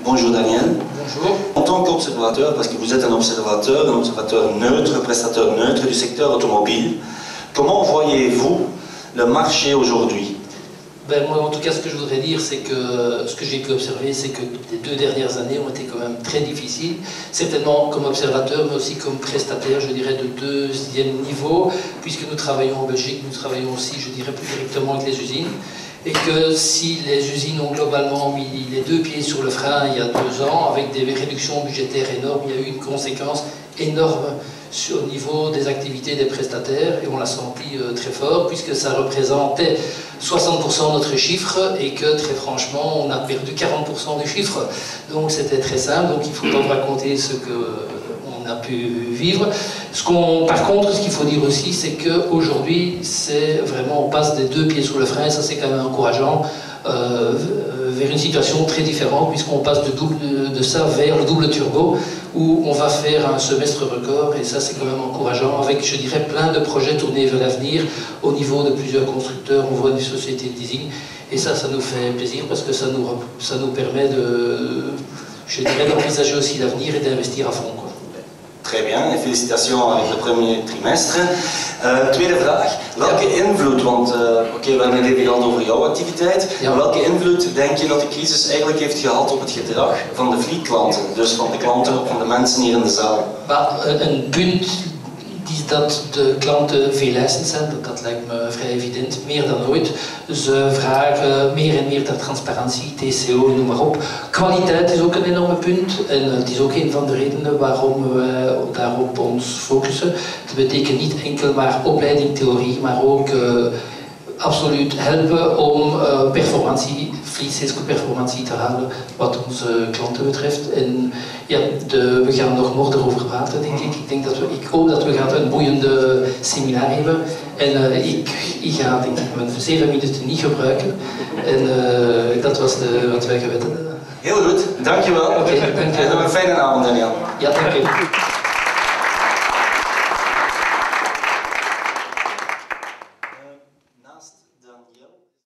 Bonjour Daniel. Bonjour. En tant qu'observateur, parce que vous êtes un observateur neutre, prestataire neutre du secteur automobile, comment voyez-vous le marché aujourd'hui? Moi, en tout cas, ce que je voudrais dire, c'est que ce que j'ai pu observer, c'est que les 2 dernières années ont été quand même très difficiles, certainement comme observateur, mais aussi comme prestataire, je dirais, de 2e niveau, puisque nous travaillons en Belgique, nous travaillons aussi, je dirais, plus directement avec les usines, et que si les usines ont globalement mis les 2 pieds sur le frein il y a 2 ans, avec des réductions budgétaires énormes, il y a eu une conséquence énorme au niveau des activités des prestataires, et on l'a senti très fort, puisque ça représentait 60% de notre chiffre, et que très franchement, on a perdu 40% du chiffre. Donc c'était très simple, donc il faut pas raconter ce qu'on a pu vivre. Par contre, ce qu'il faut dire aussi, c'est qu'aujourd'hui, c'est vraiment, on passe des 2 pieds sur le frein, et ça c'est quand même encourageant, vers une situation très différente, puisqu'on passe de ça vers le double turbo, où on va faire un semestre record, et ça c'est quand même encourageant, avec, je dirais, plein de projets tournés vers l'avenir, au niveau de plusieurs constructeurs, on voit des sociétés de leasing, et ça nous fait plaisir, parce que ça nous permet je dirais, d'envisager aussi l'avenir et d'investir à fond, quoi. Très bien, en félicitations avec le premier trimestre. Tweede vraag, welke invloed, want oké, we hebben het even gehad over jouw activiteit, maar welke invloed denk je dat de crisis eigenlijk heeft gehad op het gedrag van de fleetklanten, dus van de klanten, van de mensen hier in de zaal? Een punt is dat de klanten veel eisend zijn, dat lijkt me vrij evident, meer dan ooit. Ze vragen meer en meer naar transparantie, TCO, noem maar op. Kwaliteit is ook een enorme punt, en het is ook een van de redenen waarom wij daarop ons focussen. Dat betekent niet enkel maar opleiding, theorie, maar ook absoluut helpen om performantie, performantie te halen wat onze klanten betreft. En ja, we gaan nog more erover praten, denk ik. Ik hoop dat we gaan een boeiende seminar hebben. En ik ga, denk ik, mijn 7 minuten niet gebruiken. En dat was wat wij geweten hebben. Heel goed, dankjewel. Oké, dankjewel. En nog een fijne avond, Daniel. Ja, dank je.